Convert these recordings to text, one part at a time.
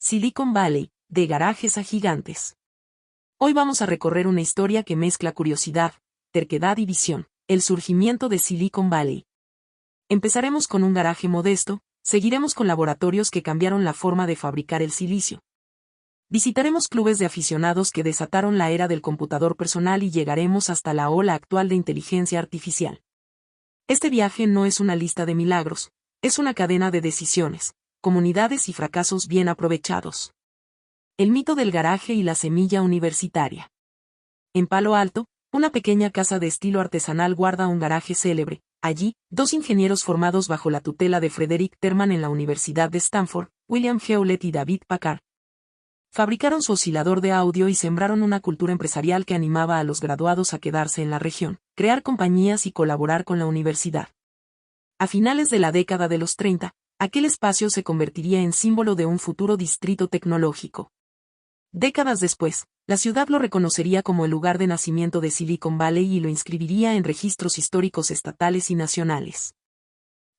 Silicon Valley, de garajes a gigantes. Hoy vamos a recorrer una historia que mezcla curiosidad, terquedad y visión, el surgimiento de Silicon Valley. Empezaremos con un garaje modesto, seguiremos con laboratorios que cambiaron la forma de fabricar el silicio. Visitaremos clubes de aficionados que desataron la era del computador personal y llegaremos hasta la ola actual de inteligencia artificial. Este viaje no es una lista de milagros, es una cadena de decisiones, comunidades y fracasos bien aprovechados. El mito del garaje y la semilla universitaria. En Palo Alto, una pequeña casa de estilo artesanal guarda un garaje célebre. Allí, dos ingenieros formados bajo la tutela de Frederick Terman en la Universidad de Stanford, William Hewlett y David Packard, fabricaron su oscilador de audio y sembraron una cultura empresarial que animaba a los graduados a quedarse en la región, crear compañías y colaborar con la universidad. A finales de la década de los 30, aquel espacio se convertiría en símbolo de un futuro distrito tecnológico. Décadas después, la ciudad lo reconocería como el lugar de nacimiento de Silicon Valley y lo inscribiría en registros históricos estatales y nacionales.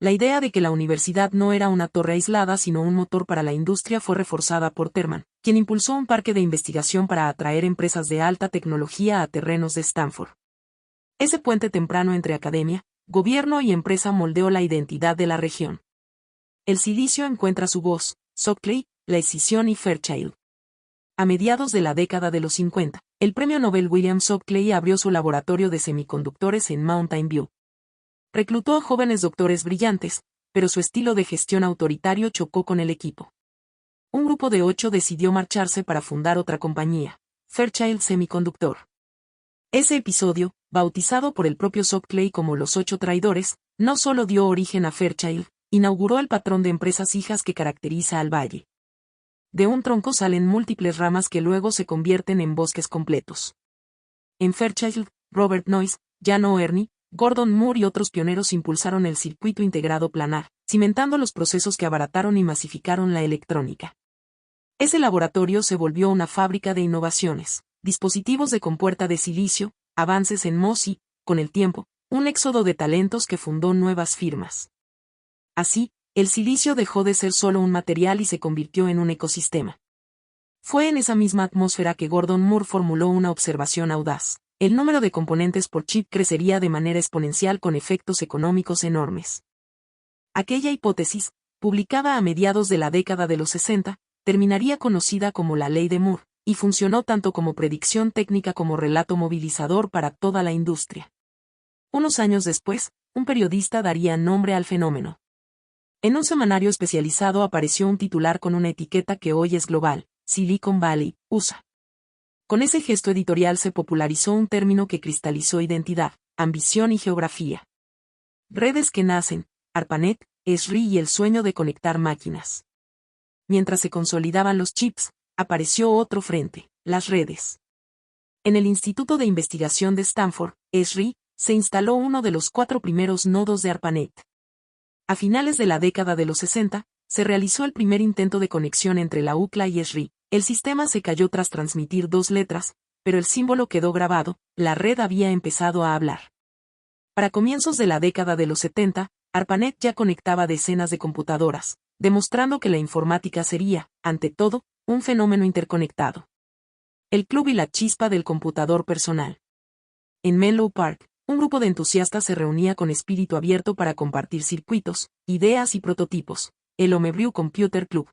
La idea de que la universidad no era una torre aislada sino un motor para la industria fue reforzada por Terman, quien impulsó un parque de investigación para atraer empresas de alta tecnología a terrenos de Stanford. Ese puente temprano entre academia, gobierno y empresa moldeó la identidad de la región. El silicio encuentra su voz, Shockley, la escisión y Fairchild. A mediados de la década de los 50, el premio Nobel William Shockley abrió su laboratorio de semiconductores en Mountain View. Reclutó a jóvenes doctores brillantes, pero su estilo de gestión autoritario chocó con el equipo. Un grupo de 8 decidió marcharse para fundar otra compañía, Fairchild Semiconductor. Ese episodio, bautizado por el propio Shockley como los 8 traidores, no solo dio origen a Fairchild, inauguró el patrón de empresas hijas que caracteriza al valle. De un tronco salen múltiples ramas que luego se convierten en bosques completos. En Fairchild, Robert Noyce, Jan O'Erny, Gordon Moore y otros pioneros impulsaron el circuito integrado planar, cimentando los procesos que abarataron y masificaron la electrónica. Ese laboratorio se volvió una fábrica de innovaciones, dispositivos de compuerta de silicio, avances en MOS y, con el tiempo, un éxodo de talentos que fundó nuevas firmas. Así, el silicio dejó de ser solo un material y se convirtió en un ecosistema. Fue en esa misma atmósfera que Gordon Moore formuló una observación audaz. El número de componentes por chip crecería de manera exponencial con efectos económicos enormes. Aquella hipótesis, publicada a mediados de la década de los 60, terminaría conocida como la ley de Moore, y funcionó tanto como predicción técnica como relato movilizador para toda la industria. Unos años después, un periodista daría nombre al fenómeno. En un semanario especializado apareció un titular con una etiqueta que hoy es global, Silicon Valley, USA. Con ese gesto editorial se popularizó un término que cristalizó identidad, ambición y geografía. Redes que nacen, ARPANET, Esri y el sueño de conectar máquinas. Mientras se consolidaban los chips, apareció otro frente, las redes. En el Instituto de Investigación de Stanford, Esri, se instaló uno de los 4 primeros nodos de ARPANET. A finales de la década de los 60, se realizó el primer intento de conexión entre la UCLA y Esri. El sistema se cayó tras transmitir 2 letras, pero el símbolo quedó grabado, la red había empezado a hablar. Para comienzos de la década de los 70, ARPANET ya conectaba decenas de computadoras, demostrando que la informática sería, ante todo, un fenómeno interconectado. El club y la chispa del computador personal. En Menlo Park, un grupo de entusiastas se reunía con espíritu abierto para compartir circuitos, ideas y prototipos, el Homebrew Computer Club.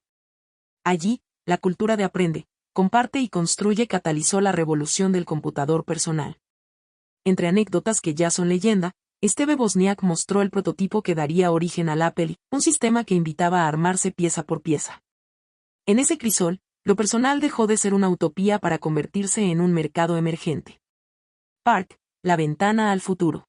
Allí, la cultura de aprende, comparte y construye catalizó la revolución del computador personal. Entre anécdotas que ya son leyenda, Steve Wozniak mostró el prototipo que daría origen al Apple, un sistema que invitaba a armarse pieza por pieza. En ese crisol, lo personal dejó de ser una utopía para convertirse en un mercado emergente. Park, la ventana al futuro.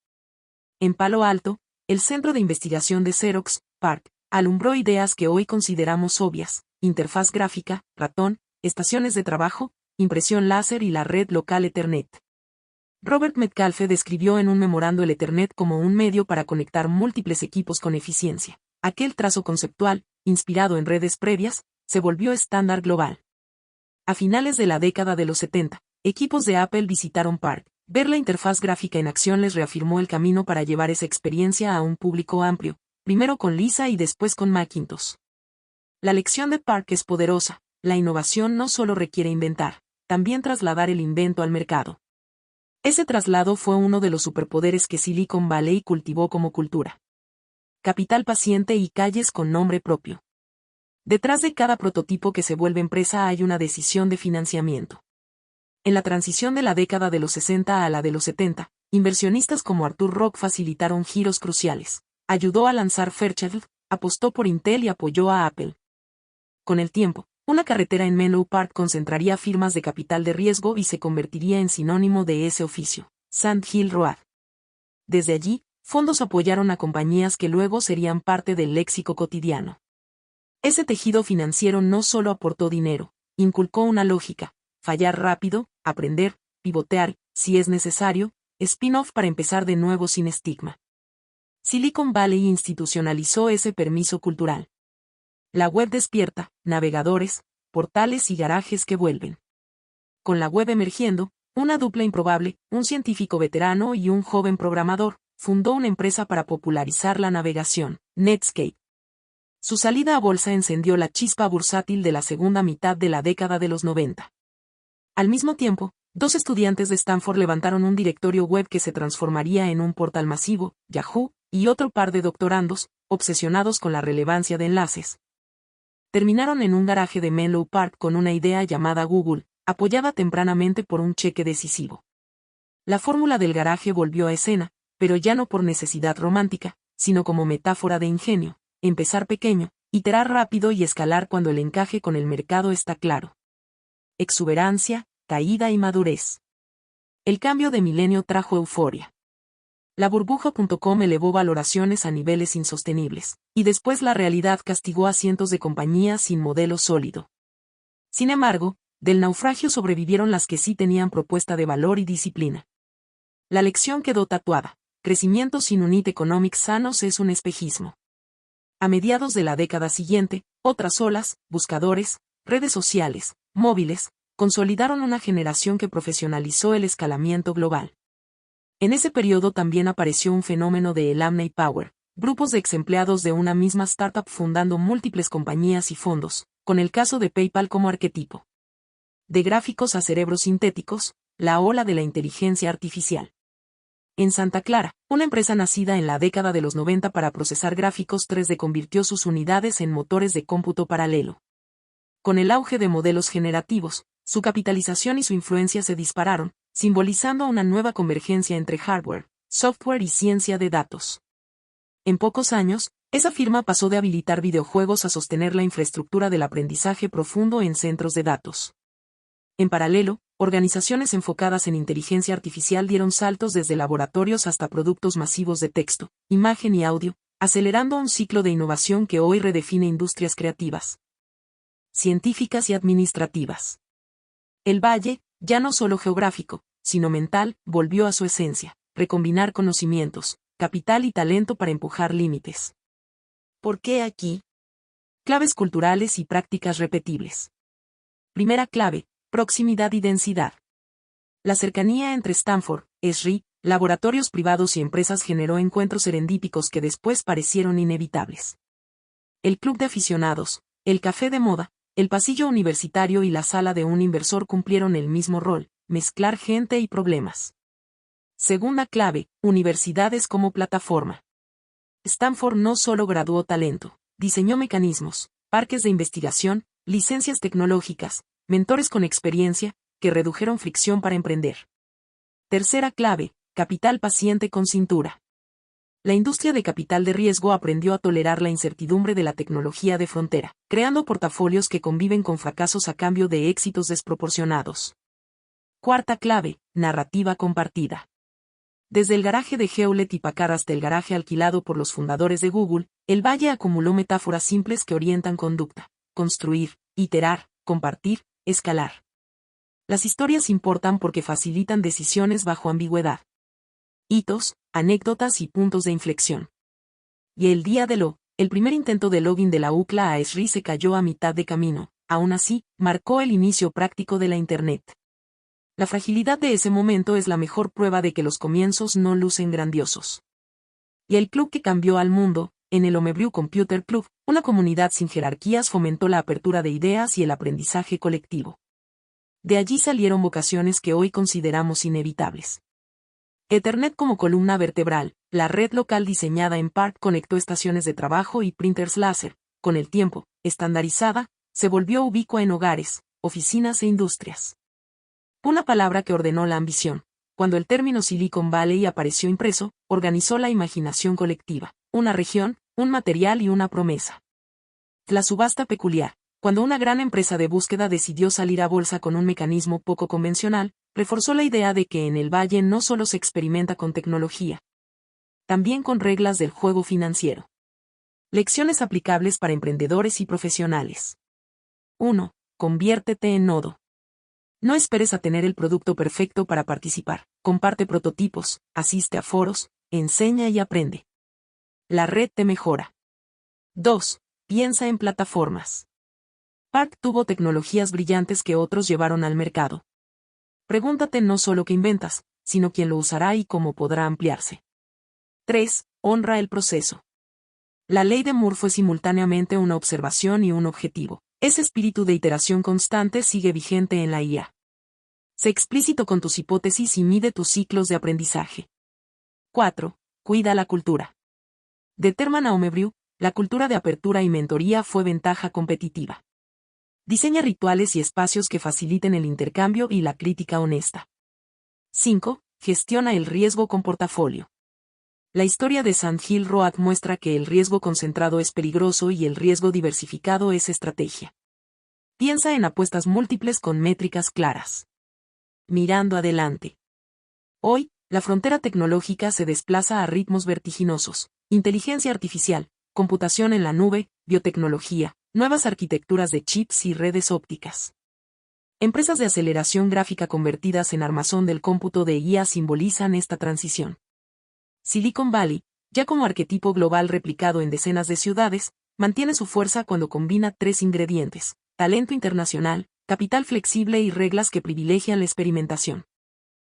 En Palo Alto, el centro de investigación de Xerox, Park, alumbró ideas que hoy consideramos obvias: interfaz gráfica, ratón, estaciones de trabajo, impresión láser y la red local Ethernet. Robert Metcalfe describió en un memorando el Ethernet como un medio para conectar múltiples equipos con eficiencia. Aquel trazo conceptual, inspirado en redes previas, se volvió estándar global. A finales de la década de los 70, equipos de Apple visitaron Park. Ver la interfaz gráfica en acción les reafirmó el camino para llevar esa experiencia a un público amplio, primero con Lisa y después con Macintosh. La lección de Park es poderosa: la innovación no solo requiere inventar, también trasladar el invento al mercado. Ese traslado fue uno de los superpoderes que Silicon Valley cultivó como cultura. Capital paciente y calles con nombre propio. Detrás de cada prototipo que se vuelve empresa hay una decisión de financiamiento. En la transición de la década de los 60 a la de los 70, inversionistas como Arthur Rock facilitaron giros cruciales. Ayudó a lanzar Fairchild, apostó por Intel y apoyó a Apple. Con el tiempo, una carretera en Menlo Park concentraría firmas de capital de riesgo y se convertiría en sinónimo de ese oficio, Sand Hill Road. Desde allí, fondos apoyaron a compañías que luego serían parte del léxico cotidiano. Ese tejido financiero no solo aportó dinero, inculcó una lógica: fallar rápido, aprender, pivotear, si es necesario, spin-off para empezar de nuevo sin estigma. Silicon Valley institucionalizó ese permiso cultural. La web despierta, navegadores, portales y garajes que vuelven. Con la web emergiendo, una dupla improbable, un científico veterano y un joven programador, fundó una empresa para popularizar la navegación, Netscape. Su salida a bolsa encendió la chispa bursátil de la segunda mitad de la década de los 90. Al mismo tiempo, dos estudiantes de Stanford levantaron un directorio web que se transformaría en un portal masivo, Yahoo, y otro par de doctorandos, obsesionados con la relevancia de enlaces, terminaron en un garaje de Menlo Park con una idea llamada Google, apoyada tempranamente por un cheque decisivo. La fórmula del garaje volvió a escena, pero ya no por necesidad romántica, sino como metáfora de ingenio: empezar pequeño, iterar rápido y escalar cuando el encaje con el mercado está claro. Exuberancia, caída y madurez. El cambio de milenio trajo euforia. La burbuja.com elevó valoraciones a niveles insostenibles, y después la realidad castigó a cientos de compañías sin modelo sólido. Sin embargo, del naufragio sobrevivieron las que sí tenían propuesta de valor y disciplina. La lección quedó tatuada: crecimiento sin unit economics sanos es un espejismo. A mediados de la década siguiente, otras olas, buscadores, redes sociales, móviles, consolidaron una generación que profesionalizó el escalamiento global. En ese periodo también apareció un fenómeno de Alumni Power, grupos de exempleados de una misma startup fundando múltiples compañías y fondos, con el caso de PayPal como arquetipo. De gráficos a cerebros sintéticos, la ola de la inteligencia artificial. En Santa Clara, una empresa nacida en la década de los 90 para procesar gráficos 3D convirtió sus unidades en motores de cómputo paralelo. Con el auge de modelos generativos, su capitalización y su influencia se dispararon, simbolizando una nueva convergencia entre hardware, software y ciencia de datos. En pocos años, esa firma pasó de habilitar videojuegos a sostener la infraestructura del aprendizaje profundo en centros de datos. En paralelo, organizaciones enfocadas en inteligencia artificial dieron saltos desde laboratorios hasta productos masivos de texto, imagen y audio, acelerando un ciclo de innovación que hoy redefine industrias creativas, científicas y administrativas. El valle, ya no solo geográfico, sino mental, volvió a su esencia: recombinar conocimientos, capital y talento para empujar límites. ¿Por qué aquí? Claves culturales y prácticas repetibles. Primera clave: proximidad y densidad. La cercanía entre Stanford, Esri, laboratorios privados y empresas generó encuentros serendípicos que después parecieron inevitables. El club de aficionados, el café de moda, el pasillo universitario y la sala de un inversor cumplieron el mismo rol: mezclar gente y problemas. Segunda clave: universidades como plataforma. Stanford no solo graduó talento, diseñó mecanismos, parques de investigación, licencias tecnológicas, mentores con experiencia, que redujeron fricción para emprender. Tercera clave: capital paciente con cintura. La industria de capital de riesgo aprendió a tolerar la incertidumbre de la tecnología de frontera, creando portafolios que conviven con fracasos a cambio de éxitos desproporcionados. Cuarta clave: narrativa compartida. Desde el garaje de Hewlett y Packard hasta el garaje alquilado por los fundadores de Google, el valle acumuló metáforas simples que orientan conducta: construir, iterar, compartir, escalar. Las historias importan porque facilitan decisiones bajo ambigüedad. Hitos, anécdotas y puntos de inflexión. Y el día de el primer intento de login de la UCLA a Esri se cayó a mitad de camino. Aún así, marcó el inicio práctico de la Internet. La fragilidad de ese momento es la mejor prueba de que los comienzos no lucen grandiosos. Y el club que cambió al mundo, en el Homebrew Computer Club, una comunidad sin jerarquías fomentó la apertura de ideas y el aprendizaje colectivo. De allí salieron vocaciones que hoy consideramos inevitables. Ethernet como columna vertebral, la red local diseñada en PARC conectó estaciones de trabajo y printers láser. Con el tiempo, estandarizada, se volvió ubicua en hogares, oficinas e industrias. Una palabra que ordenó la ambición. Cuando el término Silicon Valley apareció impreso, organizó la imaginación colectiva, una región, un material y una promesa. La subasta peculiar. Cuando una gran empresa de búsqueda decidió salir a bolsa con un mecanismo poco convencional, reforzó la idea de que en el valle no solo se experimenta con tecnología, también con reglas del juego financiero. Lecciones aplicables para emprendedores y profesionales. 1. Conviértete en nodo. No esperes a tener el producto perfecto para participar. Comparte prototipos, asiste a foros, enseña y aprende. La red te mejora. 2. Piensa en plataformas. PARC tuvo tecnologías brillantes que otros llevaron al mercado. Pregúntate no solo qué inventas, sino quién lo usará y cómo podrá ampliarse. 3. Honra el proceso. La ley de Moore fue simultáneamente una observación y un objetivo. Ese espíritu de iteración constante sigue vigente en la IA. Sé explícito con tus hipótesis y mide tus ciclos de aprendizaje. 4. Cuida la cultura. De Terman a Homebrew, la cultura de apertura y mentoría fue ventaja competitiva. Diseña rituales y espacios que faciliten el intercambio y la crítica honesta. 5. Gestiona el riesgo con portafolio. La historia de Sandhill Road muestra que el riesgo concentrado es peligroso y el riesgo diversificado es estrategia. Piensa en apuestas múltiples con métricas claras. Mirando adelante. Hoy, la frontera tecnológica se desplaza a ritmos vertiginosos. Inteligencia artificial, computación en la nube, biotecnología, nuevas arquitecturas de chips y redes ópticas. Empresas de aceleración gráfica convertidas en armazón del cómputo de IA simbolizan esta transición. Silicon Valley, ya como arquetipo global replicado en decenas de ciudades, mantiene su fuerza cuando combina tres ingredientes: talento internacional, capital flexible y reglas que privilegian la experimentación.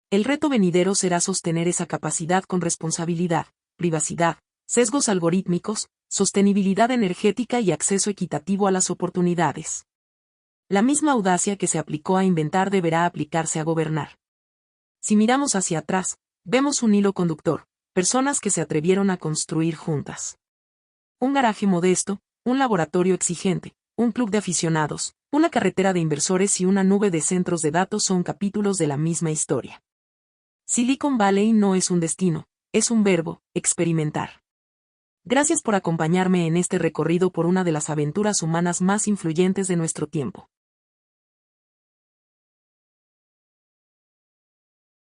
El reto venidero será sostener esa capacidad con responsabilidad, privacidad, sesgos algorítmicos, sostenibilidad energética y acceso equitativo a las oportunidades. La misma audacia que se aplicó a inventar deberá aplicarse a gobernar. Si miramos hacia atrás, vemos un hilo conductor: personas que se atrevieron a construir juntas. Un garaje modesto, un laboratorio exigente, un club de aficionados, una carretera de inversores y una nube de centros de datos son capítulos de la misma historia. Silicon Valley no es un destino, es un verbo: experimentar. Gracias por acompañarme en este recorrido por una de las aventuras humanas más influyentes de nuestro tiempo.